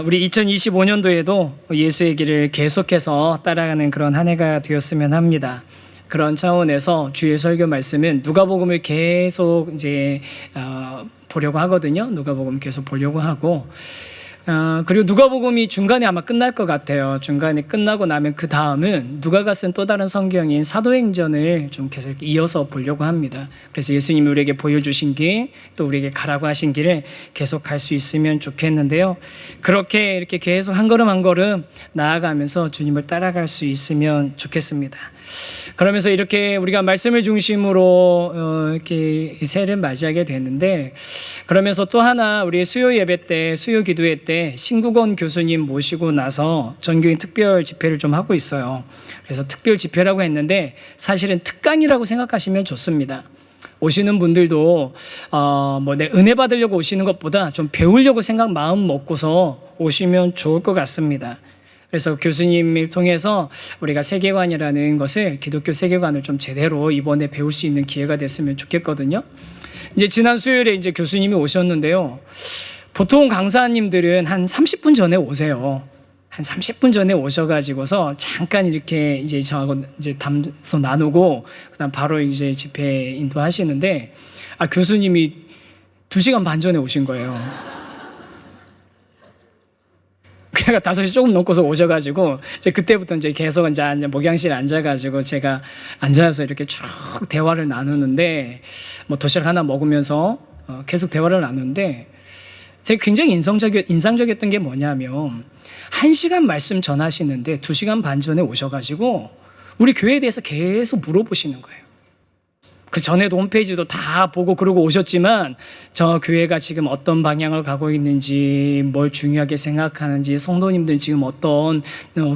우리 2025년도에도 예수의 길을 계속해서 따라가는 그런 한 해가 되었으면 합니다. 그런 차원에서 주의 설교 말씀은 누가복음을 계속 이제 보려고 하거든요. 누가복음 계속 보려고 하고 그리고 누가복음이 중간에 아마 끝날 것 같아요. 중간에 끝나고 나면 그 다음은 누가가 쓴 또 다른 성경인 사도행전을 좀 계속 이어서 보려고 합니다. 그래서 예수님이 우리에게 보여주신 길, 또 우리에게 가라고 하신 길을 계속 갈 수 있으면 좋겠는데요. 그렇게 이렇게 계속 한 걸음 한 걸음 나아가면서 주님을 따라갈 수 있으면 좋겠습니다. 그러면서 이렇게 우리가 말씀을 중심으로 이렇게 새해를 맞이하게 됐는데, 그러면서 또 하나 우리 수요 예배 때, 수요 기도회 때 신국원 교수님 모시고 나서 전교인 특별 집회를 좀 하고 있어요. 그래서 특별 집회라고 했는데 사실은 특강이라고 생각하시면 좋습니다. 오시는 분들도 내 은혜 받으려고 오시는 것보다 좀 배우려고 마음 먹고서 오시면 좋을 것 같습니다. 그래서 교수님을 통해서 우리가 세계관이라는 것을, 기독교 세계관을 좀 제대로 이번에 배울 수 있는 기회가 됐으면 좋겠거든요. 이제 지난 수요일에 이제 교수님이 오셨는데요. 보통 강사님들은 한 30분 전에 오세요. 한 30분 전에 오셔가지고서 잠깐 이렇게 이제 저하고 이제 담소 나누고 그다음 바로 이제 집회 인도하시는데, 교수님이 2시간 반 전에 오신 거예요. 그러니까 5시 조금 넘고서 오셔가지고 이제 그때부터 이제 계속 이제 목양실에 앉아가지고 제가 앉아서 이렇게 쭉 대화를 나누는데, 도시락 하나 먹으면서 계속 대화를 나누는데, 제가 굉장히 인상적이었던 게 뭐냐면 1시간 말씀 전하시는데 2시간 반 전에 오셔가지고 우리 교회에 대해서 계속 물어보시는 거예요. 그 전에도 홈페이지도 다 보고 그러고 오셨지만 저 교회가 지금 어떤 방향을 가고 있는지, 뭘 중요하게 생각하는지, 성도님들 지금 어떤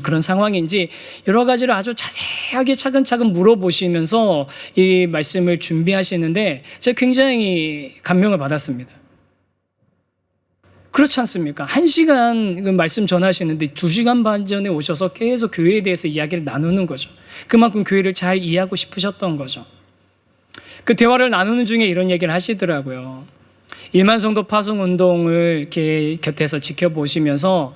그런 상황인지 여러 가지를 아주 자세하게 차근차근 물어보시면서 이 말씀을 준비하시는데 제가 굉장히 감명을 받았습니다. 그렇지 않습니까? 1시간 말씀 전하시는데 2시간 반 전에 오셔서 계속 교회에 대해서 이야기를 나누는 거죠. 그만큼 교회를 잘 이해하고 싶으셨던 거죠. 그 대화를 나누는 중에 이런 얘기를 하시더라고요. 1만 성도 파송 운동을 이렇게 곁에서 지켜보시면서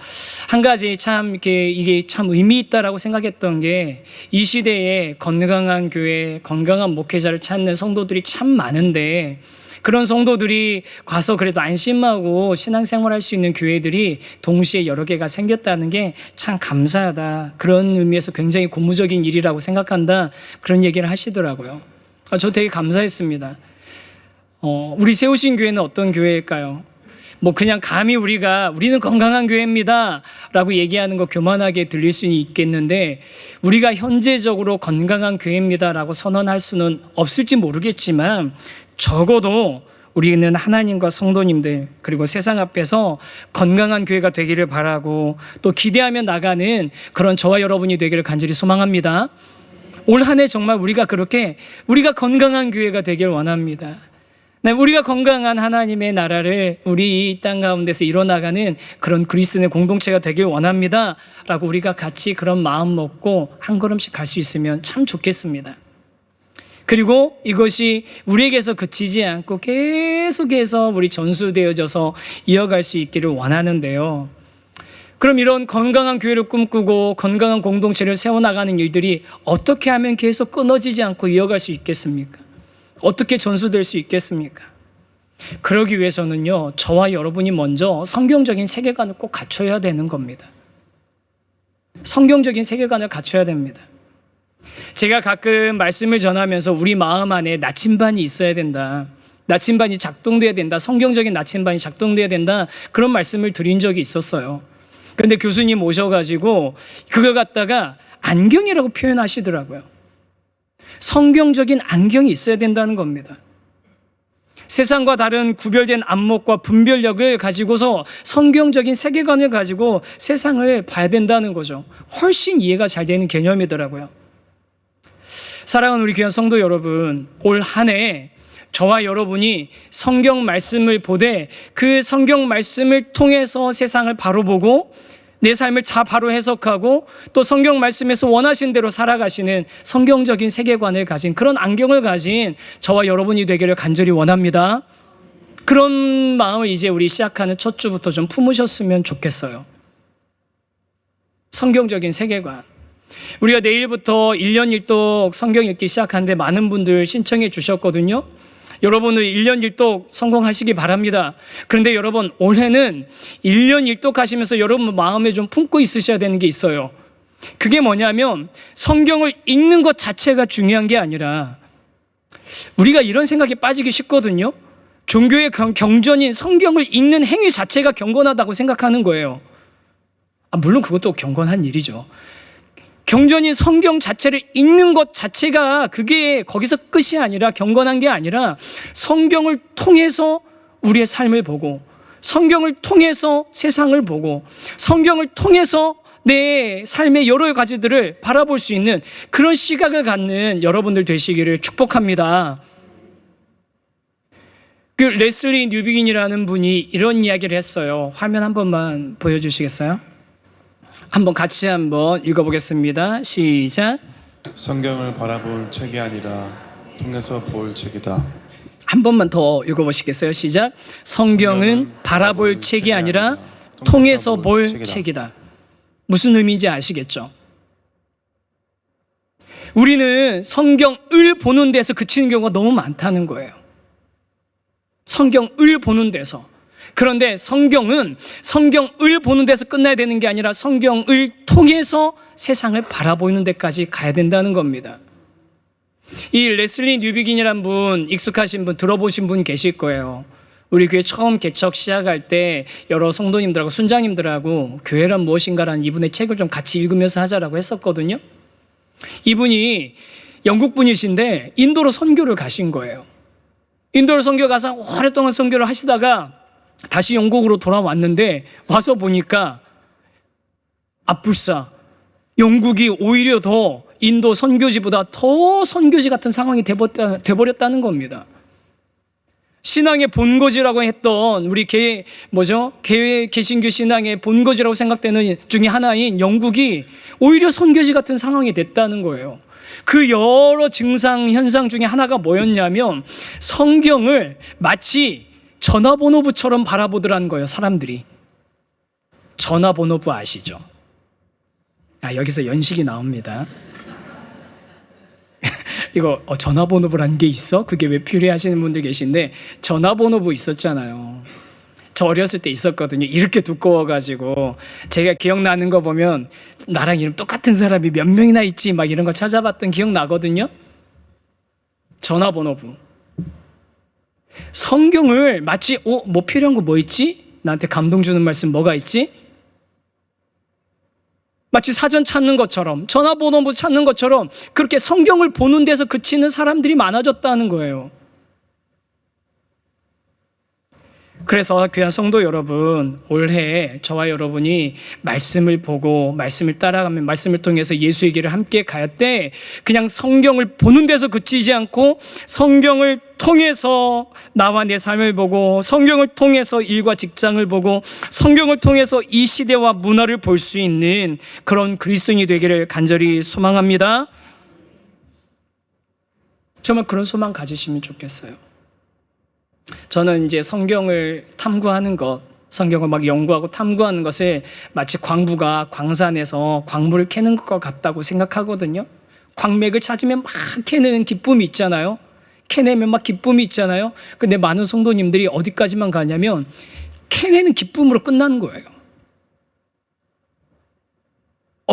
한 가지 참 이게 참 의미 있다라고 생각했던 게, 이 시대에 건강한 교회, 건강한 목회자를 찾는 성도들이 참 많은데 그런 성도들이 가서 그래도 안심하고 신앙생활할 수 있는 교회들이 동시에 여러 개가 생겼다는 게 참 감사하다. 그런 의미에서 굉장히 고무적인 일이라고 생각한다. 그런 얘기를 하시더라고요. 저 되게 감사했습니다. 우리 세우신 교회는 어떤 교회일까요? 그냥 감히 우리는 건강한 교회입니다 라고 얘기하는 거 교만하게 들릴 수는 있겠는데, 우리가 현재적으로 건강한 교회입니다 라고 선언할 수는 없을지 모르겠지만 적어도 우리는 하나님과 성도님들, 그리고 세상 앞에서 건강한 교회가 되기를 바라고 또 기대하며 나가는 그런 저와 여러분이 되기를 간절히 소망합니다. 올 한 해 정말 우리가 건강한 교회가 되길 원합니다. 우리가 건강한 하나님의 나라를 우리 이 땅 가운데서 이뤄나가는 그런 그리스도의 공동체가 되길 원합니다 라고 우리가 같이 그런 마음 먹고 한 걸음씩 갈 수 있으면 참 좋겠습니다. 그리고 이것이 우리에게서 그치지 않고 계속해서 우리 전수되어져서 이어갈 수 있기를 원하는데요. 그럼 이런 건강한 교회를 꿈꾸고 건강한 공동체를 세워나가는 일들이 어떻게 하면 계속 끊어지지 않고 이어갈 수 있겠습니까? 어떻게 전수될 수 있겠습니까? 그러기 위해서는요, 저와 여러분이 먼저 성경적인 세계관을 꼭 갖춰야 되는 겁니다. 성경적인 세계관을 갖춰야 됩니다. 제가 가끔 말씀을 전하면서 우리 마음 안에 나침반이 있어야 된다, 나침반이 작동돼야 된다, 성경적인 나침반이 작동돼야 된다, 그런 말씀을 드린 적이 있었어요. 근데 교수님 오셔가지고 그걸 갖다가 안경이라고 표현하시더라고요. 성경적인 안경이 있어야 된다는 겁니다. 세상과 다른 구별된 안목과 분별력을 가지고서 성경적인 세계관을 가지고 세상을 봐야 된다는 거죠. 훨씬 이해가 잘 되는 개념이더라고요. 사랑하는 우리 귀한 성도 여러분, 올 한 해 저와 여러분이 성경 말씀을 보되 그 성경 말씀을 통해서 세상을 바로 보고 내 삶을 바로 해석하고 또 성경 말씀에서 원하신 대로 살아가시는 성경적인 세계관을 가진, 그런 안경을 가진 저와 여러분이 되기를 간절히 원합니다. 그런 마음을 이제 우리 시작하는 첫 주부터 좀 품으셨으면 좋겠어요. 성경적인 세계관. 우리가 내일부터 1년 1독 성경 읽기 시작하는데 많은 분들 신청해 주셨거든요. 여러분은 1년 1독 성공하시기 바랍니다. 그런데 여러분, 올해는 1년 1독 하시면서 여러분 마음에 좀 품고 있으셔야 되는 게 있어요. 그게 뭐냐면 성경을 읽는 것 자체가 중요한 게 아니라, 우리가 이런 생각에 빠지기 쉽거든요. 종교의 경전인 성경을 읽는 행위 자체가 경건하다고 생각하는 거예요. 물론 그것도 경건한 일이죠. 경전인 성경 자체를 읽는 것 자체가 그게 거기서 끝이 아니라, 경건한 게 아니라 성경을 통해서 우리의 삶을 보고, 성경을 통해서 세상을 보고, 성경을 통해서 내 삶의 여러 가지들을 바라볼 수 있는 그런 시각을 갖는 여러분들 되시기를 축복합니다. 그 레슬리 뉴비긴이라는 분이 이런 이야기를 했어요. 화면 한 번만 보여주시겠어요? 한번 같이 한번 읽어보겠습니다. 시작. 성경을 바라볼 책이 아니라 통해서 볼 책이다. 한 번만 더 읽어보시겠어요? 시작. 성경은 바라볼 책이 아니라 통해서 볼 책이다. 무슨 의미인지 아시겠죠? 우리는 성경을 보는 데서 그치는 경우가 너무 많다는 거예요. 성경을 보는 데서. 그런데 성경은 성경을 보는 데서 끝나야 되는 게 아니라 성경을 통해서 세상을 바라보는 데까지 가야 된다는 겁니다. 이 레슬리 뉴비긴이란 분, 익숙하신 분, 들어보신 분 계실 거예요. 우리 교회 처음 개척 시작할 때 여러 성도님들하고 순장님들하고 교회란 무엇인가라는 이분의 책을 좀 같이 읽으면서 하자라고 했었거든요. 이분이 영국 분이신데 인도로 선교를 가신 거예요. 인도로 선교 가서 오랫동안 선교를 하시다가 다시 영국으로 돌아왔는데, 와서 보니까 앞불사 영국이 오히려 더 인도 선교지보다 더 선교지 같은 상황이 돼버렸다는 겁니다. 신앙의 본거지라고 했던 우리 개신교 신앙의 본거지라고 생각되는 중에 하나인 영국이 오히려 선교지 같은 상황이 됐다는 거예요. 그 여러 증상 현상 중에 하나가 뭐였냐면 성경을 마치 전화번호부처럼 바라보더라는 거예요. 사람들이. 전화번호부 아시죠? 여기서 연식이 나옵니다. 이거 전화번호부라는 게 있어? 그게 왜 필요하시는 분들 계신데, 전화번호부 있었잖아요. 저 어렸을 때 있었거든요. 이렇게 두꺼워가지고 제가 기억나는 거 보면 나랑 이름 똑같은 사람이 몇 명이나 있지 막 이런 거 찾아봤던 기억 나거든요. 전화번호부. 성경을 마치 뭐 필요한 거 뭐 있지? 나한테 감동 주는 말씀 뭐가 있지? 마치 사전 찾는 것처럼, 전화번호 찾는 것처럼 그렇게 성경을 보는 데서 그치는 사람들이 많아졌다는 거예요. 그래서 귀한 성도 여러분, 올해 저와 여러분이 말씀을 보고 말씀을 따라가면 말씀을 통해서 예수의 길을 함께 가야 때, 그냥 성경을 보는 데서 그치지 않고 성경을 통해서 나와 내 삶을 보고, 성경을 통해서 일과 직장을 보고, 성경을 통해서 이 시대와 문화를 볼 수 있는 그런 그리스도인이 되기를 간절히 소망합니다. 정말 그런 소망 가지시면 좋겠어요. 저는 이제 성경을 탐구하는 것, 성경을 막 연구하고 탐구하는 것을 마치 광부가 광산에서 광물을 캐는 것과 같다고 생각하거든요. 광맥을 찾으면 막 캐는 기쁨이 있잖아요. 캐내면 막 기쁨이 있잖아요. 근데 많은 성도님들이 어디까지만 가냐면 캐내는 기쁨으로 끝나는 거예요.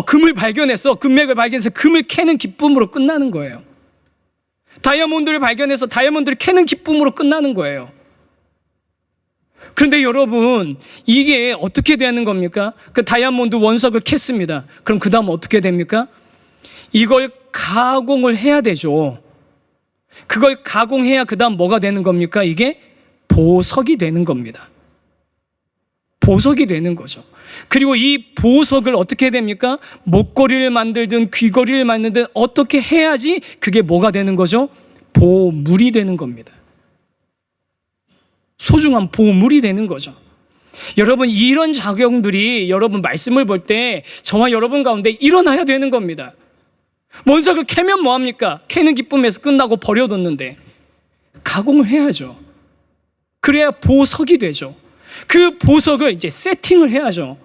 금을 발견해서, 금맥을 발견해서 금을 캐는 기쁨으로 끝나는 거예요. 다이아몬드를 발견해서 다이아몬드를 캐는 기쁨으로 끝나는 거예요. 그런데 여러분, 이게 어떻게 되는 겁니까? 그 다이아몬드 원석을 캤습니다. 그럼 그 다음 어떻게 됩니까? 이걸 가공을 해야 되죠. 그걸 가공해야 그 다음 뭐가 되는 겁니까? 이게 보석이 되는 겁니다. 보석이 되는 거죠. 그리고 이 보석을 어떻게 됩니까? 목걸이를 만들든 귀걸이를 만들든 어떻게 해야지 그게 뭐가 되는 거죠? 보물이 되는 겁니다. 소중한 보물이 되는 거죠. 여러분, 이런 작용들이 여러분 말씀을 볼 때 저와 여러분 가운데 일어나야 되는 겁니다. 원석을 캐면 뭐합니까? 캐는 기쁨에서 끝나고 버려뒀는데 가공을 해야죠. 그래야 보석이 되죠. 그 보석을 이제 세팅을 해야죠.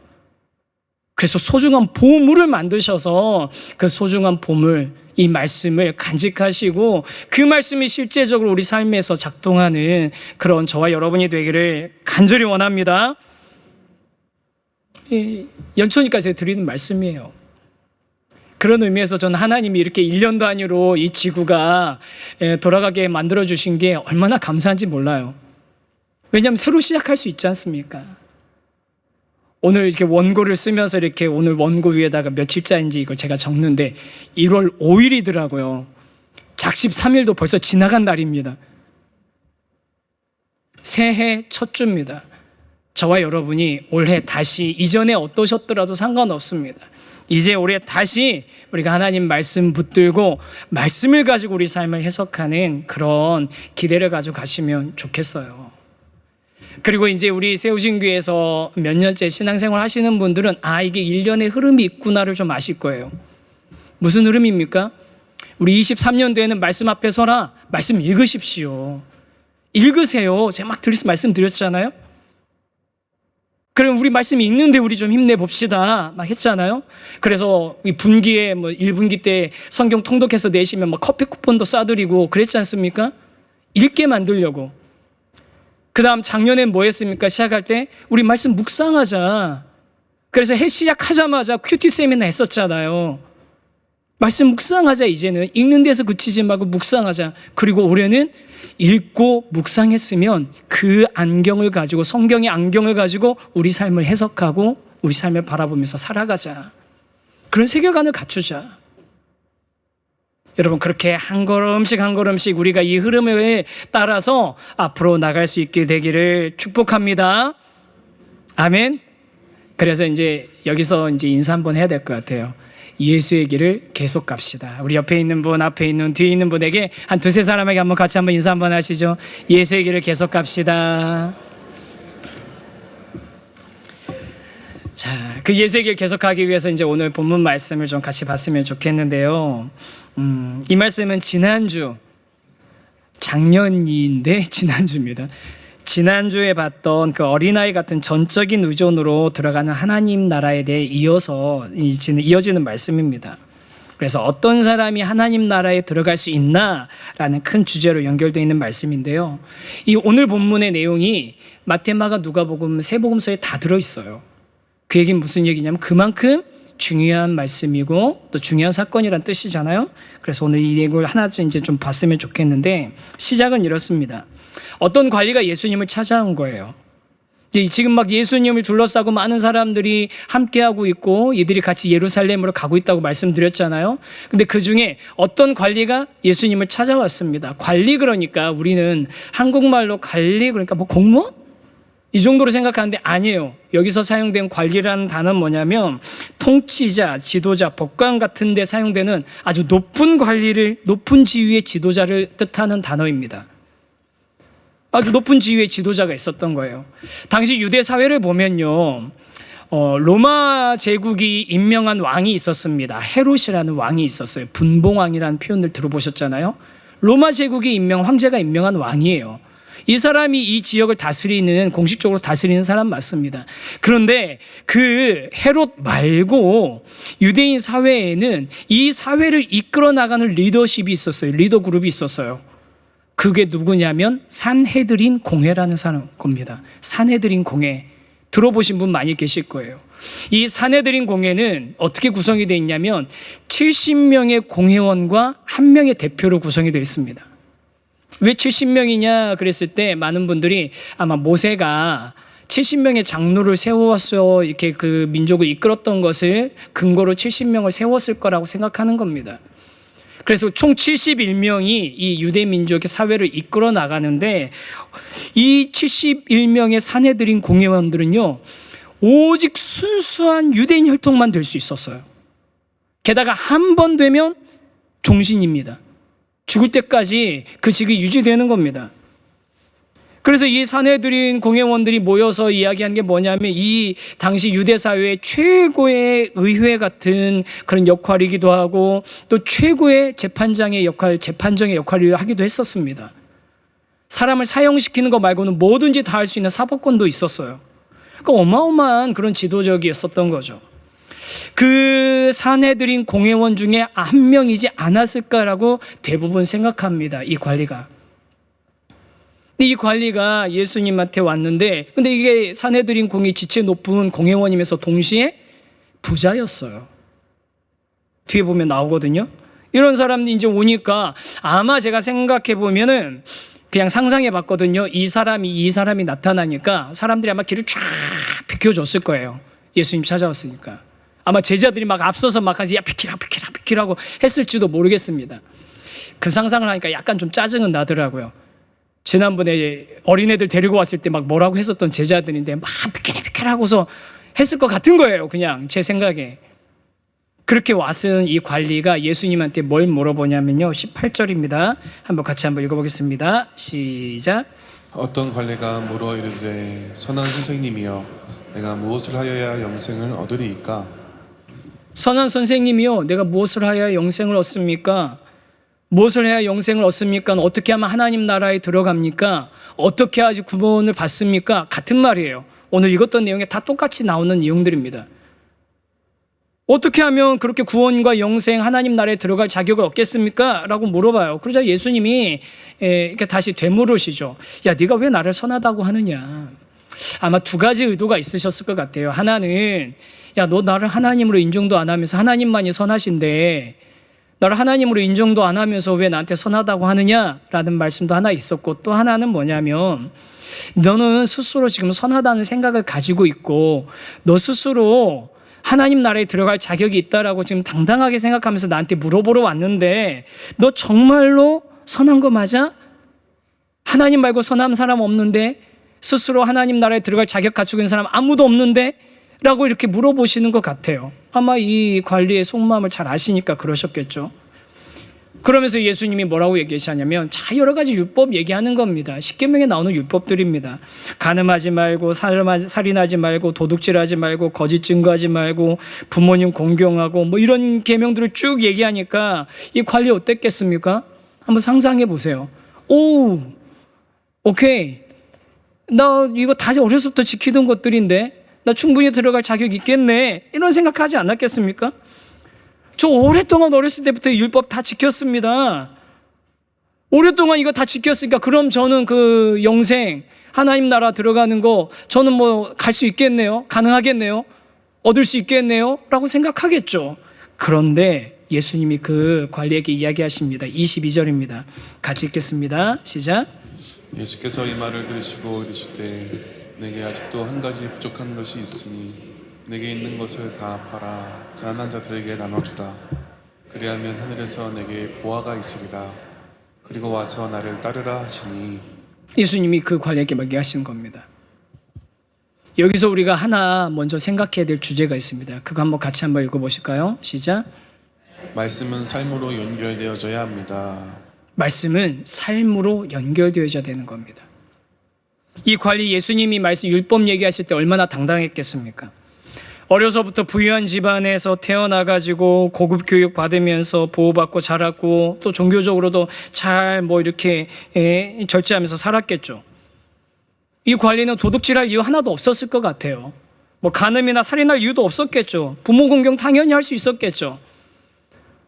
그래서 소중한 보물을 만드셔서 그 소중한 보물, 이 말씀을 간직하시고 그 말씀이 실제적으로 우리 삶에서 작동하는 그런 저와 여러분이 되기를 간절히 원합니다. 연초니까 드리는 말씀이에요. 그런 의미에서 저는 하나님이 이렇게 1년 단위로 이 지구가 돌아가게 만들어주신 게 얼마나 감사한지 몰라요. 왜냐하면 새로 시작할 수 있지 않습니까? 오늘 이렇게 원고를 쓰면서 이렇게 오늘 원고 위에다가 며칠자인지 이걸 제가 적는데 1월 5일이더라고요. 작십 3일도 벌써 지나간 날입니다. 새해 첫 주입니다. 저와 여러분이 올해 다시 이전에 어떠셨더라도 상관없습니다. 이제 올해 다시 우리가 하나님 말씀 붙들고 말씀을 가지고 우리 삶을 해석하는 그런 기대를 가지고 가시면 좋겠어요. 그리고 이제 우리 세우신 교회에서 몇 년째 신앙생활 하시는 분들은 이게 1년의 흐름이 있구나를 좀 아실 거예요. 무슨 흐름입니까? 우리 23년도에는 말씀 앞에 서라. 말씀 읽으십시오. 읽으세요. 제가 막 말씀드렸잖아요. 그럼 우리 말씀이 읽는데 우리 좀 힘내봅시다. 막 했잖아요. 그래서 이 분기에 1분기 때 성경 통독해서 내시면 막 커피 쿠폰도 쏴드리고 그랬지 않습니까? 읽게 만들려고. 그 다음 작년엔 뭐 했습니까? 시작할 때 우리 말씀 묵상하자. 그래서 해 시작하자마자 큐티 세미나 했었잖아요. 말씀 묵상하자. 이제는 읽는 데서 그치지 말고 묵상하자. 그리고 올해는 읽고 묵상했으면 그 안경을 가지고 성경의 안경을 가지고 우리 삶을 해석하고 우리 삶을 바라보면서 살아가자. 그런 세계관을 갖추자. 여러분 그렇게 한 걸음씩 한 걸음씩 우리가 이 흐름을 따라서 앞으로 나갈 수 있게 되기를 축복합니다. 아멘. 그래서 이제 여기서 이제 인사 한번 해야 될 것 같아요. 예수의 길을 계속 갑시다. 우리 옆에 있는 분, 앞에 있는, 뒤에 있는 분에게 한 두세 사람에게 한번 같이 한번 인사 한번 하시죠. 예수의 길을 계속 갑시다. 자, 그 예수의 길 계속하기 위해서 이제 오늘 본문 말씀을 좀 같이 봤으면 좋겠는데요. 이 말씀은 작년인데 지난주입니다. 지난주에 봤던 그 어린아이 같은 전적인 의존으로 들어가는 하나님 나라에 대해 이어지는 말씀입니다. 그래서 어떤 사람이 하나님 나라에 들어갈 수 있나라는 큰 주제로 연결되어 있는 말씀인데요. 이 오늘 본문의 내용이 마태, 마가, 누가복음 세 복음서에 다 들어있어요. 그 얘기는 무슨 얘기냐면 그만큼 중요한 말씀이고 또 중요한 사건이란 뜻이잖아요. 그래서 오늘 이 내용을 하나씩 이제 좀 봤으면 좋겠는데 시작은 이렇습니다. 어떤 관리가 예수님을 찾아온 거예요. 지금 막 예수님을 둘러싸고 많은 사람들이 함께하고 있고 이들이 같이 예루살렘으로 가고 있다고 말씀드렸잖아요. 근데 그 중에 어떤 관리가 예수님을 찾아왔습니다. 관리 그러니까 우리는 한국말로 관리 그러니까 뭐 공무원? 이 정도로 생각하는데 아니에요. 여기서 사용된 관리라는 단어는 뭐냐면 통치자, 지도자, 법관 같은 데 사용되는 아주 높은 관리를, 높은 지위의 지도자를 뜻하는 단어입니다. 아주 높은 지위의 지도자가 있었던 거예요. 당시 유대 사회를 보면요. 로마 제국이 임명한 왕이 있었습니다. 헤롯이라는 왕이 있었어요. 분봉왕이라는 표현을 들어보셨잖아요. 로마 제국이 황제가 임명한 왕이에요. 이 사람이 이 지역을 공식적으로 다스리는 사람 맞습니다. 그런데 그 헤롯 말고 유대인 사회에는 이 사회를 이끌어 나가는 리더십이 있었어요. 리더 그룹이 있었어요. 그게 누구냐면 산헤드린 공회라는 겁니다. 산헤드린 공회. 들어보신 분 많이 계실 거예요. 이 산헤드린 공회는 어떻게 구성이 되어 있냐면 70명의 공회원과 1명의 대표로 구성이 되어 있습니다. 왜 70명이냐 그랬을 때 많은 분들이 아마 모세가 70명의 장로를 세워서 이렇게 그 민족을 이끌었던 것을 근거로 70명을 세웠을 거라고 생각하는 겁니다. 그래서 총 71명이 이 유대 민족의 사회를 이끌어 나가는데 이 71명의 산헤드린 공회원들은요 오직 순수한 유대인 혈통만 될 수 있었어요. 게다가 한 번 되면 종신입니다. 죽을 때까지 그 직이 유지되는 겁니다. 그래서 이 산헤드린 공회원들이 모여서 이야기한 게 뭐냐면 이 당시 유대 사회의 최고의 의회 같은 그런 역할이기도 하고 또 최고의 재판정의 역할을 하기도 했었습니다. 사람을 사형시키는 거 말고는 뭐든지 다 할 수 있는 사법권도 있었어요. 그러니까 어마어마한 그런 지도적이었었던 거죠. 그 산헤드린 공회원 중에 한 명이지 않았을까라고 대부분 생각합니다. 이 관리가. 이 관리가 예수님한테 왔는데, 근데 이게 산헤드린 공의 지체 높은 공회원이면서 동시에 부자였어요. 뒤에 보면 나오거든요. 이런 사람이 이제 오니까 아마 제가 생각해 보면은 그냥 상상해 봤거든요. 이 사람이 나타나니까 사람들이 아마 길을 쫙 비켜줬을 거예요. 예수님 찾아왔으니까. 아마 제자들이 막 앞서서 막 하지, 야, 비키라고 했을지도 모르겠습니다. 그 상상을 하니까 약간 좀 짜증은 나더라고요. 지난번에 어린애들 데리고 왔을 때 막 뭐라고 했었던 제자들인데 막 비키라 하고서 했을 것 같은 거예요. 그냥 제 생각에. 그렇게 왔은 이 관리가 예수님한테 뭘 물어보냐면요. 18절입니다. 같이 한번 읽어보겠습니다. 시작. 어떤 관리가 물어 이르되 선한 선생님이여 내가 무엇을 하여야 영생을 얻으리이까? 선한 선생님이요, 내가 무엇을 하여야 영생을 얻습니까? 무엇을 해야 영생을 얻습니까? 어떻게 하면 하나님 나라에 들어갑니까? 어떻게 하지 구원을 받습니까? 같은 말이에요. 오늘 읽었던 내용에 다 똑같이 나오는 내용들입니다. 어떻게 하면 그렇게 구원과 영생, 하나님 나라에 들어갈 자격을 얻겠습니까? 라고 물어봐요. 그러자 예수님이 이렇게 다시 되물으시죠. 야, 네가 왜 나를 선하다고 하느냐? 아마 두 가지 의도가 있으셨을 것 같아요. 하나는, 야, 너 나를 하나님으로 인정도 안 하면서 하나님만이 선하신데 나를 하나님으로 인정도 안 하면서 왜 나한테 선하다고 하느냐라는 말씀도 하나 있었고, 또 하나는 뭐냐면 너는 스스로 지금 선하다는 생각을 가지고 있고 너 스스로 하나님 나라에 들어갈 자격이 있다라고 지금 당당하게 생각하면서 나한테 물어보러 왔는데 너 정말로 선한 거 맞아? 하나님 말고 선한 사람 없는데? 스스로 하나님 나라에 들어갈 자격 갖추고 있는 사람 아무도 없는데? 라고 이렇게 물어보시는 것 같아요. 아마 이 관리의 속마음을 잘 아시니까 그러셨겠죠. 그러면서 예수님이 뭐라고 얘기하시냐면 여러 가지 율법 얘기하는 겁니다. 십계명에 나오는 율법들입니다. 간음하지 말고, 살인하지 말고, 도둑질하지 말고, 거짓 증거하지 말고, 부모님 공경하고 뭐 이런 계명들을 쭉 얘기하니까 이 관리 어땠겠습니까? 한번 상상해 보세요. 오, 오케이. 나 이거 다 어려서부터 지키던 것들인데 나 충분히 들어갈 자격 있겠네. 이런 생각하지 않았겠습니까? 저 오랫동안 어렸을 때부터 율법 다 지켰습니다. 오랫동안 이거 다 지켰으니까 그럼 저는 그 영생, 하나님 나라 들어가는 거 저는 뭐 갈 수 있겠네요. 가능하겠네요. 얻을 수 있겠네요. 라고 생각하겠죠. 그런데 예수님이 그 관리에게 이야기하십니다. 22절입니다. 같이 읽겠습니다. 시작. 예수께서 이 말을 들으시고 이르시되 내게 아직도 한 가지 부족한 것이 있으니 내게 있는 것을 다 팔아 가난한 자들에게 나눠주라. 그리하면 하늘에서 내게 보화가 있으리라. 그리고 와서 나를 따르라 하시니. 예수님이 그 관리에게 얘기하시는 겁니다. 여기서 우리가 하나 먼저 생각해야 될 주제가 있습니다. 그거 한번 같이 한번 읽어보실까요? 시작. 말씀은 삶으로 연결되어져야 합니다. 말씀은 삶으로 연결되어져야 되는 겁니다. 이 관리 예수님이 말씀 율법 얘기하실 때 얼마나 당당했겠습니까? 어려서부터 부유한 집안에서 태어나가지고 고급 교육 받으면서 보호받고 자랐고 또 종교적으로도 잘 뭐 이렇게 절제하면서 살았겠죠. 이 관리는 도둑질할 이유 하나도 없었을 것 같아요. 뭐 간음이나 살인할 이유도 없었겠죠. 부모 공경 당연히 할 수 있었겠죠.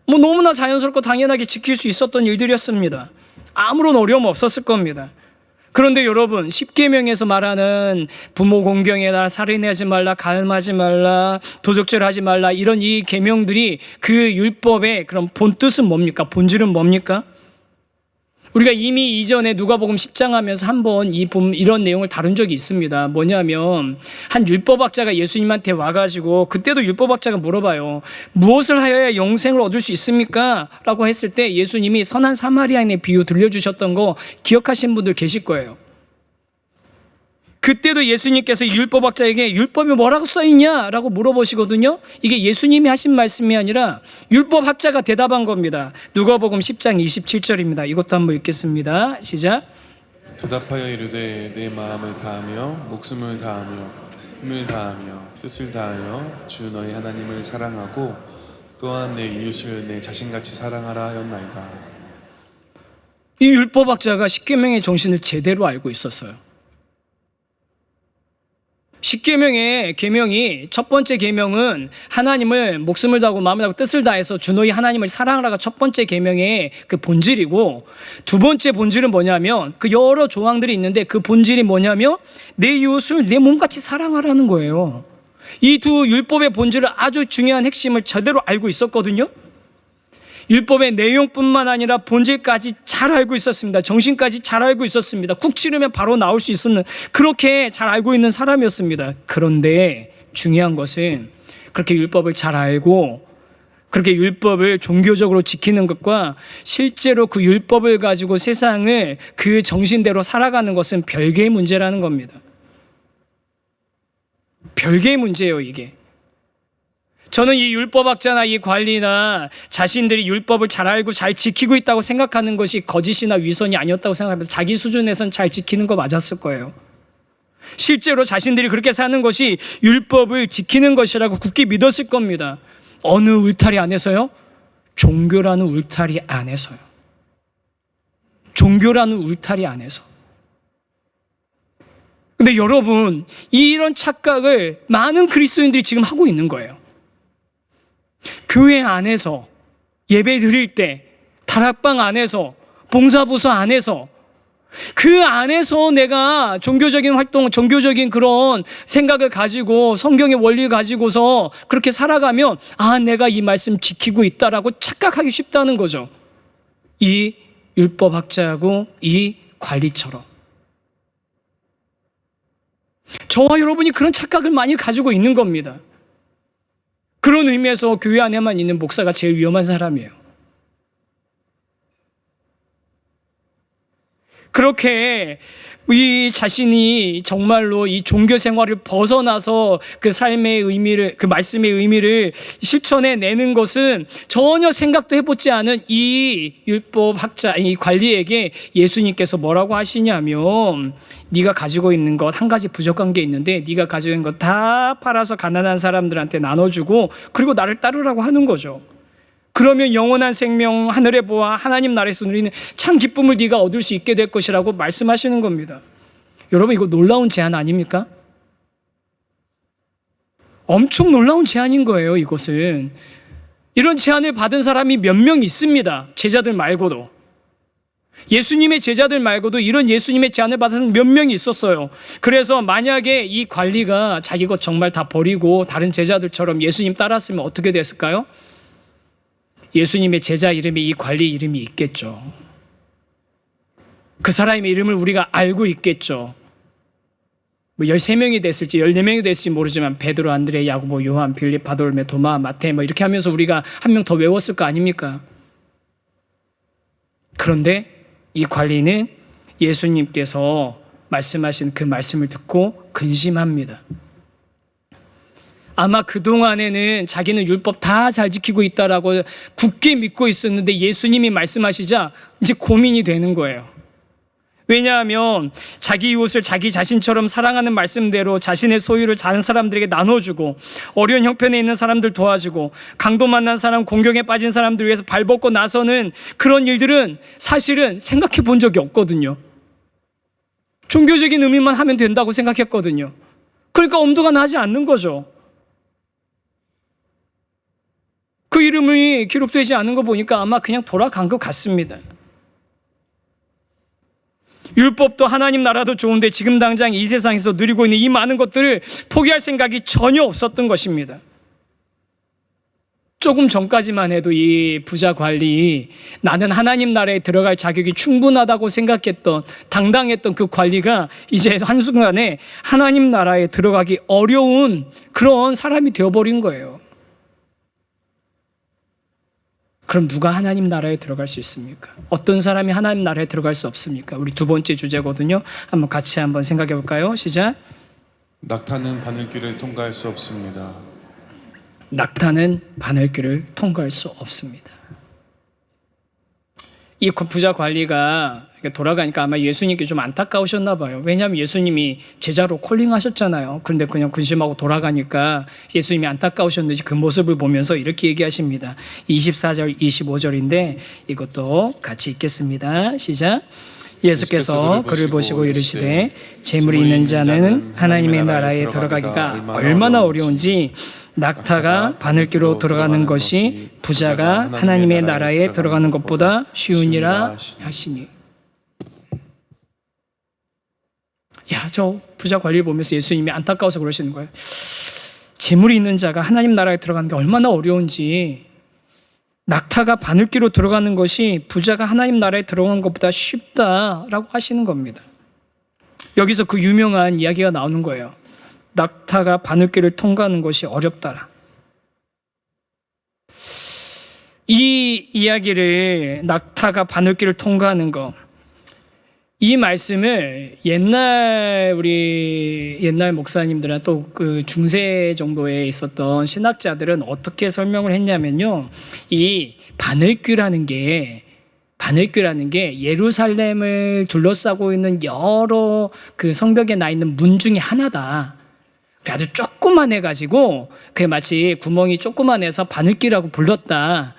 뭐 너무나 자연스럽고 당연하게 지킬 수 있었던 일들이었습니다. 아무런 어려움 없었을 겁니다. 그런데 여러분, 십계명에서 말하는 부모 공경이나 살인하지 말라, 간음하지 말라, 도둑질하지 말라 이런 이 계명들이 그 율법의 그런 본뜻은 뭡니까? 본질은 뭡니까? 우리가 이미 이전에 누가복음 10장 하면서 한번 이런 내용을 다룬 적이 있습니다. 뭐냐면 한 율법학자가 예수님한테 와가지고 그때도 율법학자가 물어봐요. 무엇을 하여야 영생을 얻을 수 있습니까? 라고 했을 때 예수님이 선한 사마리아인의 비유 들려주셨던 거 기억하신 분들 계실 거예요. 그때도 예수님께서 율법학자에게 율법이 뭐라고 써있냐? 라고 물어보시거든요. 이게 예수님이 하신 말씀이 아니라 율법학자가 대답한 겁니다. 누가복음 10장 27절입니다. 이것도 한번 읽겠습니다. 시작. 대답하여 이르되 내 마음을 다하며 목숨을 다하며 힘을 다하며 뜻을 다하여 주 너희 하나님을 사랑하고 또한 내 이웃을 내 자신같이 사랑하라 하였나이다. 이 율법학자가 십계명의 정신을 제대로 알고 있었어요. 십계명의 계명이 첫 번째 계명은 하나님을 목숨을 다하고 마음을 다하고 뜻을 다해서 주 너희 하나님을 사랑하라가 첫 번째 계명의 그 본질이고, 두 번째 본질은 뭐냐면 그 여러 조항들이 있는데 그 본질이 뭐냐면 내 이웃을 내 몸같이 사랑하라는 거예요. 이 두 율법의 본질을 아주 중요한 핵심을 제대로 알고 있었거든요. 율법의 내용뿐만 아니라 본질까지 잘 알고 있었습니다. 정신까지 잘 알고 있었습니다. 쿡 찌르면 바로 나올 수 있었는, 그렇게 잘 알고 있는 사람이었습니다. 그런데 중요한 것은 그렇게 율법을 잘 알고 그렇게 율법을 종교적으로 지키는 것과 실제로 그 율법을 가지고 세상을 그 정신대로 살아가는 것은 별개의 문제라는 겁니다. 별개의 문제예요, 이게. 저는 이 율법학자나 이 관리나 자신들이 율법을 잘 알고 잘 지키고 있다고 생각하는 것이 거짓이나 위선이 아니었다고 생각하면서 자기 수준에선 잘 지키는 거 맞았을 거예요. 실제로 자신들이 그렇게 사는 것이 율법을 지키는 것이라고 굳게 믿었을 겁니다. 어느 울타리 안에서요? 종교라는 울타리 안에서요. 종교라는 울타리 안에서. 근데 여러분, 이런 착각을 많은 그리스도인들이 지금 하고 있는 거예요. 교회 안에서 예배 드릴 때, 다락방 안에서, 봉사부서 안에서, 그 안에서 내가 종교적인 활동, 종교적인 그런 생각을 가지고 성경의 원리를 가지고서 그렇게 살아가면 내가 이 말씀 지키고 있다라고 착각하기 쉽다는 거죠. 이 율법학자하고 이 관리처럼. 저와 여러분이 그런 착각을 많이 가지고 있는 겁니다. 그런 의미에서 교회 안에만 있는 목사가 제일 위험한 사람이에요. 그렇게 이 자신이 정말로 이 종교 생활을 벗어나서 그 삶의 의미를, 그 말씀의 의미를 실천해 내는 것은 전혀 생각도 해보지 않은 이 율법학자, 이 관리에게 예수님께서 뭐라고 하시냐면, 네가 가지고 있는 것 한 가지 부족한 게 있는데 네가 가지고 있는 것 다 팔아서 가난한 사람들한테 나눠주고 그리고 나를 따르라고 하는 거죠. 그러면 영원한 생명, 하늘의 보화, 하나님 나라에서 누리는 참 기쁨을 네가 얻을 수 있게 될 것이라고 말씀하시는 겁니다. 여러분, 이거 놀라운 제안 아닙니까? 엄청 놀라운 제안인 거예요. 이것은 이런 제안을 받은 사람이 몇 명 있습니다. 제자들 말고도. 예수님의 제자들 말고도 이런 예수님의 제안을 받은 몇 명이 있었어요. 그래서 만약에 이 관리가 자기 것 정말 다 버리고 다른 제자들처럼 예수님 따랐으면 어떻게 됐을까요? 예수님의 제자 이름에 이 관리 이름이 있겠죠. 그 사람의 이름을 우리가 알고 있겠죠. 13명이 됐을지 14명이 됐을지 모르지만 베드로, 안드레, 야고보, 요한, 빌립, 바돌메, 도마, 마태 이렇게 하면서 우리가 한 명 더 외웠을 거 아닙니까? 그런데 이 관리는 예수님께서 말씀하신 그 말씀을 듣고 근심합니다. 아마 그동안에는 자기는 율법 다 잘 지키고 있다라고 굳게 믿고 있었는데 예수님이 말씀하시자 이제 고민이 되는 거예요. 왜냐하면 자기 이웃을 자기 자신처럼 사랑하는 말씀대로 자신의 소유를 다른 사람들에게 나눠주고 어려운 형편에 있는 사람들 도와주고 강도 만난 사람, 공경에 빠진 사람들 위해서 발벗고 나서는 그런 일들은 사실은 생각해 본 적이 없거든요. 종교적인 의미만 하면 된다고 생각했거든요. 그러니까 엄두가 나지 않는 거죠. 그 이름이 기록되지 않은 거 보니까 아마 그냥 돌아간 것 같습니다. 율법도 하나님 나라도 좋은데 지금 당장 이 세상에서 누리고 있는 이 많은 것들을 포기할 생각이 전혀 없었던 것입니다. 조금 전까지만 해도 이 부자 관리, 나는 하나님 나라에 들어갈 자격이 충분하다고 생각했던, 당당했던 그 관리가 이제 한순간에 하나님 나라에 들어가기 어려운 그런 사람이 되어버린 거예요. 그럼 누가 하나님 나라에 들어갈 수 있습니까? 어떤 사람이 하나님 나라에 들어갈 수 없습니까? 우리 두 번째 주제거든요. 한번 같이 한번 생각해 볼까요? 시작. 낙타는 바늘길을 통과할 수 없습니다. 낙타는 바늘길을 통과할 수 없습니다. 이 부자 관리가 이렇게 돌아가니까 아마 예수님께 좀 안타까우셨나 봐요. 왜냐하면 예수님이 제자로 콜링하셨잖아요. 그런데 그냥 근심하고 돌아가니까 예수님이 안타까우셨는지 그 모습을 보면서 이렇게 얘기하십니다. 24절, 25절인데 이것도 같이 읽겠습니다. 시작. 예수께서 그를 보시고 이르시되 재물이 있는 자는 하나님의 나라에 들어가기가 얼마나 어려운지 낙타가 바늘귀로 들어가는 것이 부자가 하나님의 나라에 들어가는 것보다 쉬우니라 하시니. 야, 저 부자 관리를 보면서 예수님이 안타까워서 그러시는 거예요. 재물이 있는 자가 하나님 나라에 들어가는 게 얼마나 어려운지, 낙타가 바늘귀로 들어가는 것이 부자가 하나님 나라에 들어가는 것보다 쉽다라고 하시는 겁니다. 여기서 그 유명한 이야기가 나오는 거예요. 낙타가 바늘귀를 통과하는 것이 어렵다라. 이 이야기를, 낙타가 바늘귀를 통과하는 거, 이 말씀을 옛날 목사님들이나 또 그 중세 정도에 있었던 신학자들은 어떻게 설명을 했냐면요, 이 바늘귀라는 게 예루살렘을 둘러싸고 있는 여러 그 성벽에 나 있는 문 중에 하나다. 아주 조그만해 가지고 그게 마치 구멍이 조그만해서 바늘귀라고 불렀다.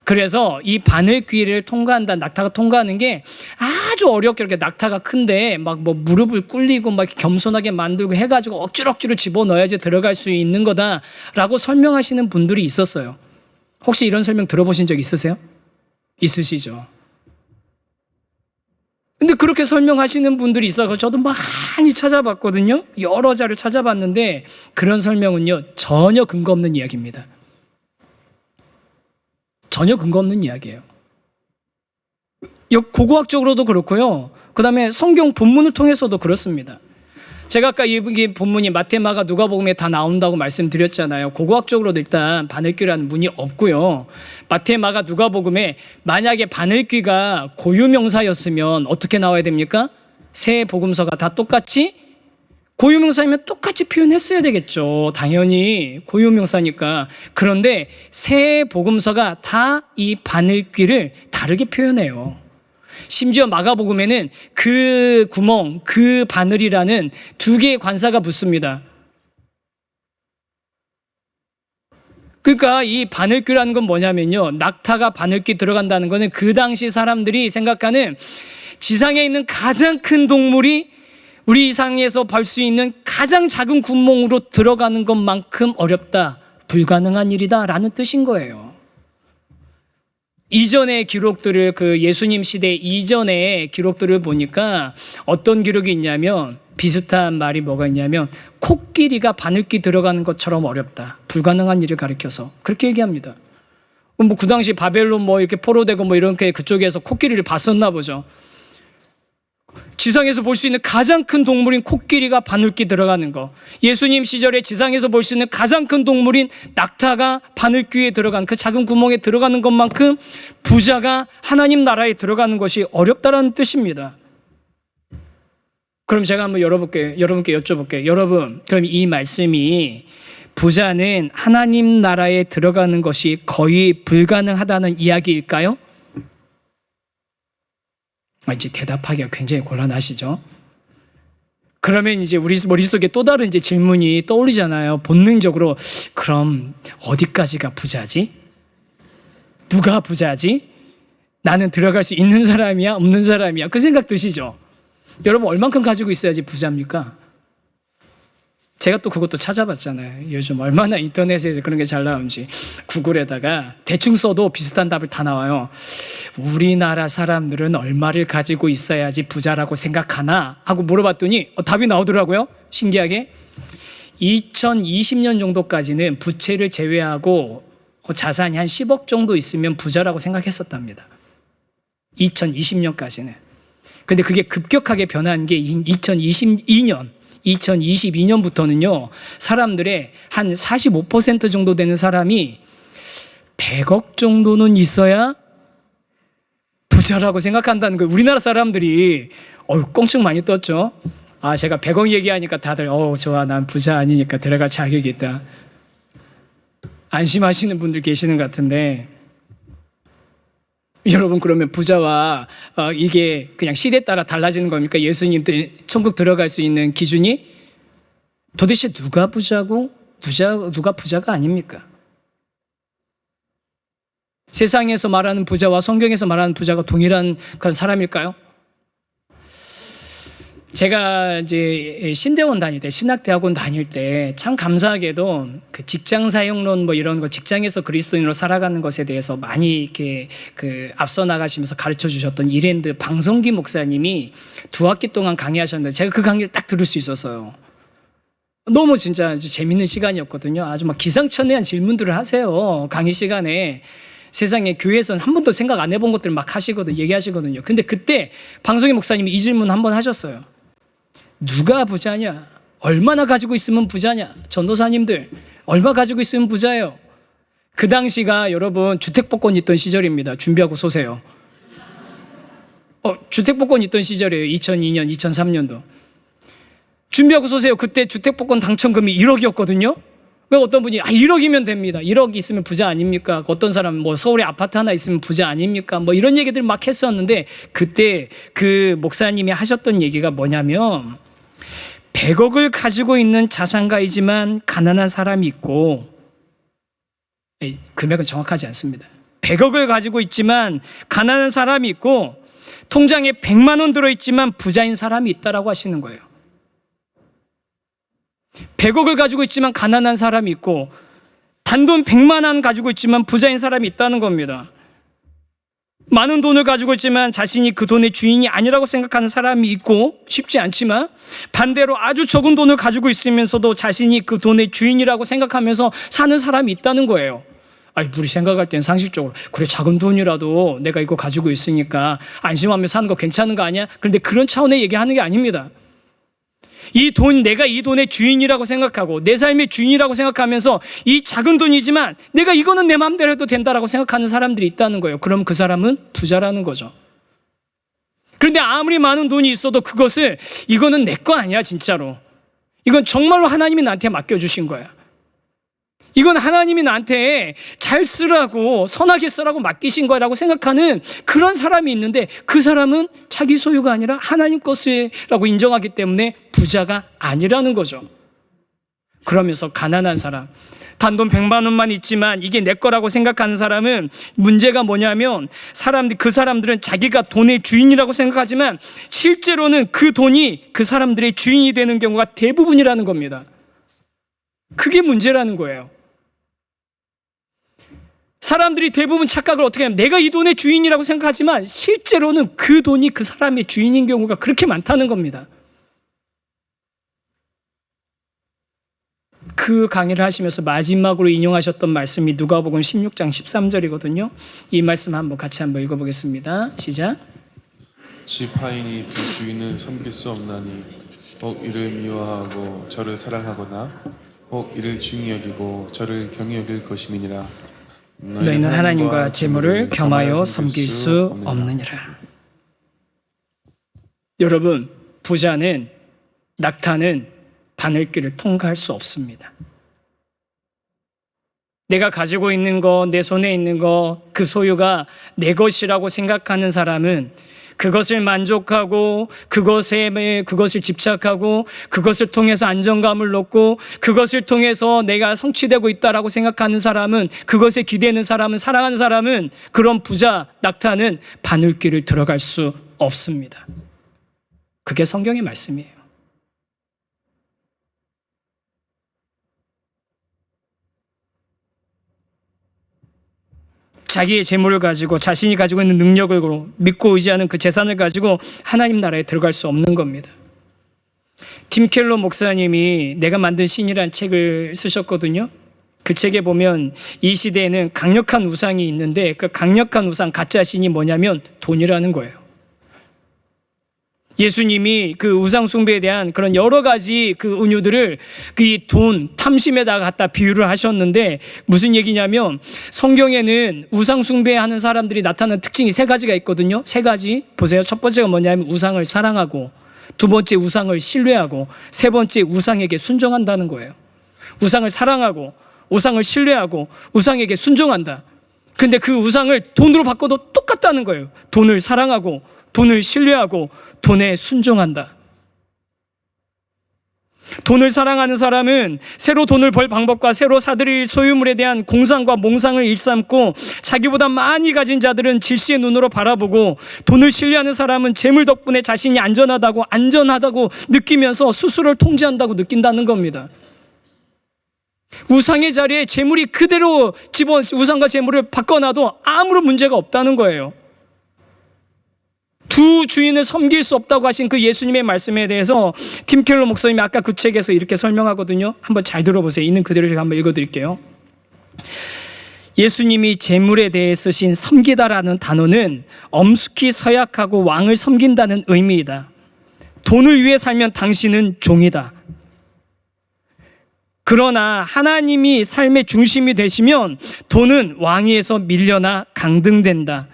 그래서 이 바늘귀를 통과한다, 낙타가 통과하는 게 아주 어렵게, 이렇게 낙타가 큰데 막 뭐 무릎을 꿇리고 막 겸손하게 만들고 해가지고 억지로 집어넣어야지 들어갈 수 있는 거다라고 설명하시는 분들이 있었어요. 혹시 이런 설명 들어보신 적 있으세요? 있으시죠? 근데 그렇게 설명하시는 분들이 있어서 저도 많이 찾아봤거든요. 여러 자료 찾아봤는데 그런 설명은요, 전혀 근거 없는 이야기입니다. 전혀 근거 없는 이야기예요. 고고학적으로도 그렇고요. 그 다음에 성경 본문을 통해서도 그렇습니다. 제가 아까 이 본문이 마태, 마가, 누가복음에 다 나온다고 말씀드렸잖아요. 고고학적으로도 일단 바늘귀라는 문이 없고요. 마태, 마가, 누가복음에 만약에 바늘귀가 고유명사였으면 어떻게 나와야 됩니까? 세 복음서가 다 똑같이 고유명사이면 똑같이 표현했어야 되겠죠. 당연히 고유명사니까. 그런데 세 복음서가 다 이 바늘귀를 다르게 표현해요. 심지어 마가복음에는 그 구멍, 그 바늘이라는 두 개의 관사가 붙습니다. 그러니까 이 바늘귀라는 건 뭐냐면요, 낙타가 바늘귀 들어간다는 거는 그 당시 사람들이 생각하는 지상에 있는 가장 큰 동물이 우리 이상에서 볼 수 있는 가장 작은 구멍으로 들어가는 것만큼 어렵다, 불가능한 일이다 라는 뜻인 거예요. 이전의 기록들을, 그 예수님 시대 이전의 기록들을 보니까 어떤 기록이 있냐면, 비슷한 말이 뭐가 있냐면, 코끼리가 바늘귀 들어가는 것처럼 어렵다, 불가능한 일을 가리켜서 그렇게 얘기합니다. 뭐 그 당시 바벨론 뭐 이렇게 포로되고 뭐 이렇게 그쪽에서 코끼리를 봤었나 보죠. 지상에서 볼 수 있는 가장 큰 동물인 코끼리가 바늘귀 들어가는 거, 예수님 시절에 지상에서 볼 수 있는 가장 큰 동물인 낙타가 바늘귀에 들어간 그 작은 구멍에 들어가는 것만큼 부자가 하나님 나라에 들어가는 것이 어렵다라는 뜻입니다. 그럼 제가 한번 여러분께 여쭤볼게요. 여러분, 그럼 이 말씀이 부자는 하나님 나라에 들어가는 것이 거의 불가능하다는 이야기일까요? 이제 대답하기가 굉장히 곤란하시죠? 그러면 이제 우리 머릿속에 또 다른 이제 질문이 떠오르잖아요. 본능적으로, 그럼 어디까지가 부자지? 누가 부자지? 나는 들어갈 수 있는 사람이야? 없는 사람이야? 그 생각 드시죠? 여러분, 얼만큼 가지고 있어야지 부자입니까? 제가 또 그것도 찾아봤잖아요. 요즘 얼마나 인터넷에 그런 게 잘 나오는지. 구글에다가 대충 써도 비슷한 답을 다 나와요. 우리나라 사람들은 얼마를 가지고 있어야지 부자라고 생각하나? 하고 물어봤더니 답이 나오더라고요. 신기하게. 2020년 정도까지는 부채를 제외하고 자산이 한 10억 정도 있으면 부자라고 생각했었답니다. 2020년까지는. 근데 그게 급격하게 변한 게 2022년부터는요, 사람들의 한 45% 정도 되는 사람이 100억 정도는 있어야 부자라고 생각한다는 거예요. 우리나라 사람들이 껑충 많이 떴죠. 제가 100억 얘기하니까 다들 좋아, 난 부자 아니니까 들어갈 자격이 있다, 안심하시는 분들 계시는 것 같은데, 여러분 그러면 부자와 이게 그냥 시대에 따라 달라지는 겁니까? 예수님도 천국 들어갈 수 있는 기준이 도대체 누가 부자고 누가 부자가 아닙니까? 세상에서 말하는 부자와 성경에서 말하는 부자가 동일한 그런 사람일까요? 제가 이제 신대원 다닐 때, 신학대학원 다닐 때 참 감사하게도 그 직장 사용론 뭐 이런 거 직장에서 그리스도인으로 살아가는 것에 대해서 많이 이렇게 그 앞서 나가시면서 가르쳐 주셨던 이랜드 방성기 목사님이 2학기 동안 강의하셨는데 제가 그 강의를 딱 들을 수 있었어요. 너무 진짜 재밌는 시간이었거든요. 아주 막 기상천외한 질문들을 하세요. 강의 시간에. 세상에 교회에서는 한 번도 생각 안 해본 것들을 막 하시거든요. 얘기하시거든요. 근데 그때 방송희 목사님이 이 질문 한 번 하셨어요. 누가 부자냐? 얼마나 가지고 있으면 부자냐? 전도사님들 얼마 가지고 있으면 부자예요? 그 당시가 여러분 주택복권 있던 시절입니다. 준비하고 쏘세요. 주택복권 있던 시절이에요. 2002년, 2003년도. 준비하고 쏘세요. 그때 주택복권 당첨금이 1억이었거든요. 어떤 분이 1억이면 됩니다. 1억 있으면 부자 아닙니까? 어떤 사람은 뭐 서울에 아파트 하나 있으면 부자 아닙니까? 뭐 이런 얘기들 막 했었는데 그때 그 목사님이 하셨던 얘기가 뭐냐면 100억을 가지고 있는 자산가이지만 가난한 사람이 있고, 금액은 정확하지 않습니다. 100억을 가지고 있지만 가난한 사람이 있고 통장에 100만 원 들어있지만 부자인 사람이 있다라고 하시는 거예요. 100억을 가지고 있지만 가난한 사람이 있고 단돈 100만 원 가지고 있지만 부자인 사람이 있다는 겁니다. 많은 돈을 가지고 있지만 자신이 그 돈의 주인이 아니라고 생각하는 사람이 있고, 쉽지 않지만 반대로 아주 적은 돈을 가지고 있으면서도 자신이 그 돈의 주인이라고 생각하면서 사는 사람이 있다는 거예요. 우리 생각할 땐 상식적으로 그래 작은 돈이라도 내가 이거 가지고 있으니까 안심하며 사는 거 괜찮은 거 아니야? 그런데 그런 차원의 얘기하는 게 아닙니다. 내가 이 돈의 주인이라고 생각하고 내 삶의 주인이라고 생각하면서 이 작은 돈이지만 내가 이거는 내 마음대로 해도 된다라고 생각하는 사람들이 있다는 거예요. 그럼 그 사람은 부자라는 거죠. 그런데 아무리 많은 돈이 있어도 그것을 이거는 내 거 아니야 진짜로. 이건 정말로 하나님이 나한테 맡겨주신 거야. 이건 하나님이 나한테 잘 쓰라고 선하게 쓰라고 맡기신 거라고 생각하는 그런 사람이 있는데 그 사람은 자기 소유가 아니라 하나님 것이라고 인정하기 때문에 부자가 아니라는 거죠. 그러면서 가난한 사람, 단돈 100만 원만 있지만 이게 내 거라고 생각하는 사람은 문제가 뭐냐면 그 사람들은 자기가 돈의 주인이라고 생각하지만 실제로는 그 돈이 그 사람들의 주인이 되는 경우가 대부분이라는 겁니다. 그게 문제라는 거예요. 사람들이 대부분 착각을 어떻게 하냐면 내가 이 돈의 주인이라고 생각하지만 실제로는 그 돈이 그 사람의 주인인 경우가 그렇게 많다는 겁니다. 그 강의를 하시면서 마지막으로 인용하셨던 말씀이 누가복음 16장 13절이거든요. 이 말씀 같이 한번 읽어보겠습니다. 시작. 집 하인이 두 주인은 섬길 수 없나니 혹 이를 미워하고 저를 사랑하거나 혹 이를 중히 여기고 저를 경히 여길 것임이니라. 너희는 하나님과 재물을 겸하여 섬길 수 없느니라. 여러분, 부자는 낙타는 바늘길을 통과할 수 없습니다. 내가 가지고 있는 거, 내 손에 있는 거, 그 소유가 내 것이라고 생각하는 사람은 그것을 만족하고 그것을 집착하고 그것을 통해서 안정감을 얻고 그것을 통해서 내가 성취되고 있다라고 생각하는 사람은, 그것에 기대는 사람은, 사랑하는 사람은, 그런 부자 낙타는 바늘길을 들어갈 수 없습니다. 그게 성경의 말씀이에요. 자기의 재물을 가지고 자신이 가지고 있는 능력을 믿고 의지하는 그 재산을 가지고 하나님 나라에 들어갈 수 없는 겁니다. 팀 켈러 목사님이 내가 만든 신이라는 책을 쓰셨거든요. 그 책에 보면 이 시대에는 강력한 우상이 있는데 그 강력한 우상, 가짜 신이 뭐냐면 돈이라는 거예요. 예수님이 그 우상 숭배에 대한 그런 여러 가지 그 은유들을 그 돈, 탐심에다가 갖다 비유를 하셨는데 무슨 얘기냐면 성경에는 우상 숭배하는 사람들이 나타나는 특징이 3가지가 있거든요. 3가지 보세요. 첫 번째가 뭐냐면 우상을 사랑하고, 두 번째 우상을 신뢰하고, 세 번째 우상에게 순종한다는 거예요. 우상을 사랑하고, 우상을 신뢰하고, 우상에게 순종한다. 근데 그 우상을 돈으로 바꿔도 똑같다는 거예요. 돈을 사랑하고 돈을 신뢰하고 돈에 순종한다. 돈을 사랑하는 사람은 새로 돈을 벌 방법과 새로 사들일 소유물에 대한 공상과 몽상을 일삼고, 자기보다 많이 가진 자들은 질시의 눈으로 바라보고, 돈을 신뢰하는 사람은 재물 덕분에 자신이 안전하다고 느끼면서 스스로를 통제한다고 느낀다는 겁니다. 우상의 자리에 재물이 그대로 우상과 재물을 바꿔놔도 아무런 문제가 없다는 거예요. 두 주인을 섬길 수 없다고 하신 그 예수님의 말씀에 대해서 팀 켈러 목사님이 아까 그 책에서 이렇게 설명하거든요. 한번 잘 들어보세요. 있는 그대로 제가 한번 읽어드릴게요. 예수님이 재물에 대해 쓰신 섬기다라는 단어는 엄숙히 서약하고 왕을 섬긴다는 의미이다. 돈을 위해 살면 당신은 종이다. 그러나 하나님이 삶의 중심이 되시면 돈은 왕위에서 밀려나 강등된다.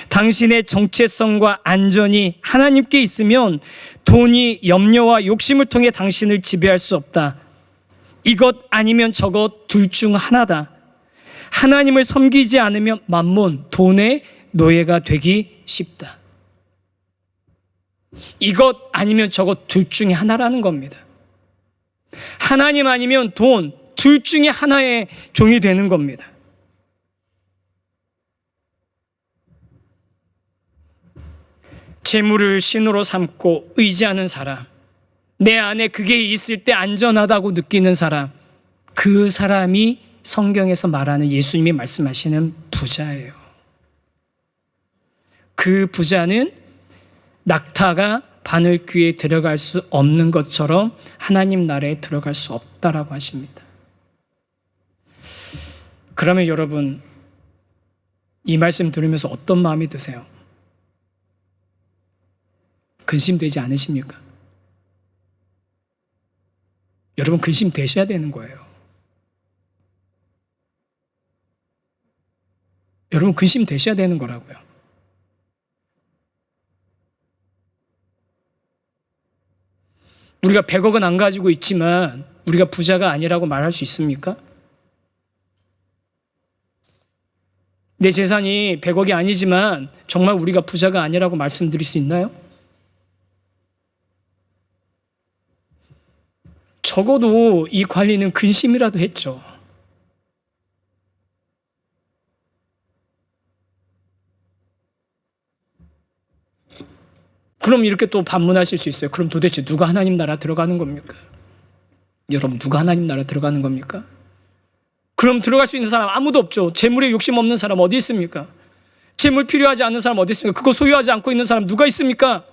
당신의 정체성과 안전이 하나님께 있으면 돈이 염려와 욕심을 통해 당신을 지배할 수 없다. 이것 아니면 저것 둘 중 하나다. 하나님을 섬기지 않으면 만몬, 돈의 노예가 되기 쉽다. 이것 아니면 저것 둘 중에 하나라는 겁니다. 하나님 아니면 돈, 둘 중에 하나의 종이 되는 겁니다. 재물을 신으로 삼고 의지하는 사람, 내 안에 그게 있을 때 안전하다고 느끼는 사람, 그 사람이 성경에서 말하는 예수님이 말씀하시는 부자예요. 그 부자는 낙타가 바늘귀에 들어갈 수 없는 것처럼 하나님 나라에 들어갈 수 없다라고 하십니다. 그러면 여러분, 이 말씀 들으면서 어떤 마음이 드세요? 근심되지 않으십니까? 여러분, 근심되셔야 되는 거예요. 여러분, 근심되셔야 되는 거라고요. 우리가 100억 원 안 가지고 있지만 우리가 부자가 아니라고 말할 수 있습니까? 내 재산이 100억이 아니지만 정말 우리가 부자가 아니라고 말씀드릴 수 있나요? 적어도 이 관리는 근심이라도 했죠. 그럼 이렇게 또 반문하실 수 있어요. 그럼 도대체 누가 하나님 나라 들어가는 겁니까? 여러분, 누가 하나님 나라 들어가는 겁니까? 그럼 들어갈 수 있는 사람 아무도 없죠. 재물에 욕심 없는 사람 어디 있습니까? 재물 필요하지 않는 사람 어디 있습니까? 그거 소유하지 않고 있는 사람 누가 있습니까?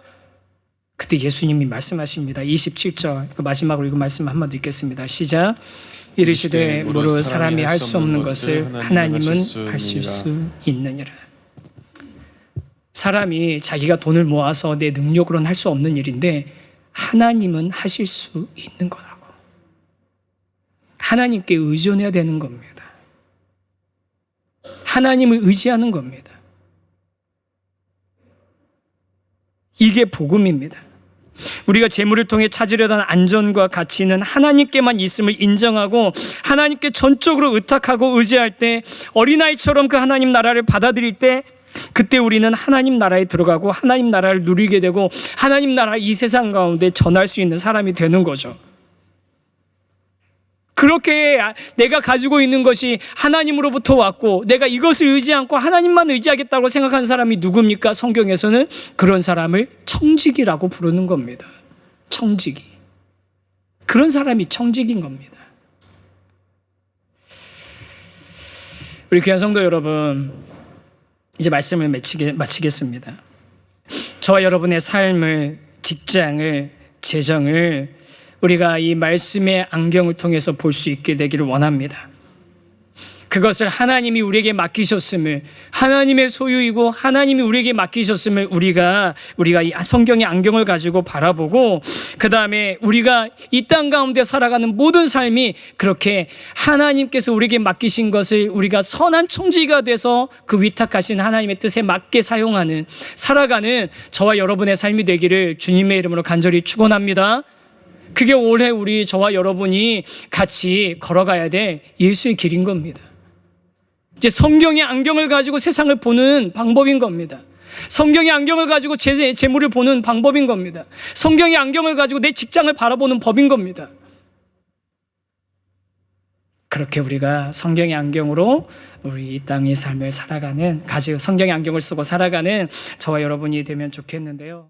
그때 예수님이 말씀하십니다. 27절 마지막으로 이거 말씀 한번 읽겠습니다. 시작. 이르시되 무릇 사람이 할 수 없는 것을 하나님은 하실 수 있느니라. 사람이 자기가 돈을 모아서 내 능력으로는 할 수 없는 일인데 하나님은 하실 수 있는 거라고. 하나님께 의존해야 되는 겁니다. 하나님을 의지하는 겁니다. 이게 복음입니다. 우리가 재물을 통해 찾으려던 안전과 가치는 하나님께만 있음을 인정하고 하나님께 전적으로 의탁하고 의지할 때, 어린아이처럼 그 하나님 나라를 받아들일 때, 그때 우리는 하나님 나라에 들어가고 하나님 나라를 누리게 되고 하나님 나라 이 세상 가운데 전할 수 있는 사람이 되는 거죠. 그렇게 내가 가지고 있는 것이 하나님으로부터 왔고 내가 이것을 의지 않고 하나님만 의지하겠다고 생각하는 사람이 누굽니까? 성경에서는 그런 사람을 청지기라고 부르는 겁니다. 청지기. 그런 사람이 청지기인 겁니다. 우리 귀한 성도 여러분, 이제 말씀을 마치겠습니다. 저와 여러분의 삶을, 직장을, 재정을 우리가 이 말씀의 안경을 통해서 볼 수 있게 되기를 원합니다. 그것을 하나님이 우리에게 맡기셨음을, 하나님의 소유이고 하나님이 우리에게 맡기셨음을 우리가 이 성경의 안경을 가지고 바라보고, 그 다음에 우리가 이 땅 가운데 살아가는 모든 삶이 그렇게 하나님께서 우리에게 맡기신 것을 우리가 선한 청지기가 돼서 그 위탁하신 하나님의 뜻에 맞게 사용하는, 살아가는 저와 여러분의 삶이 되기를 주님의 이름으로 간절히 축원합니다. 그게 올해 저와 여러분이 같이 걸어가야 될 예수의 길인 겁니다. 이제 성경의 안경을 가지고 세상을 보는 방법인 겁니다. 성경의 안경을 가지고 재물을 보는 방법인 겁니다. 성경의 안경을 가지고 내 직장을 바라보는 법인 겁니다. 그렇게 우리가 성경의 안경으로 우리 이 땅의 삶을 살아가는, 가지고 성경의 안경을 쓰고 살아가는 저와 여러분이 되면 좋겠는데요.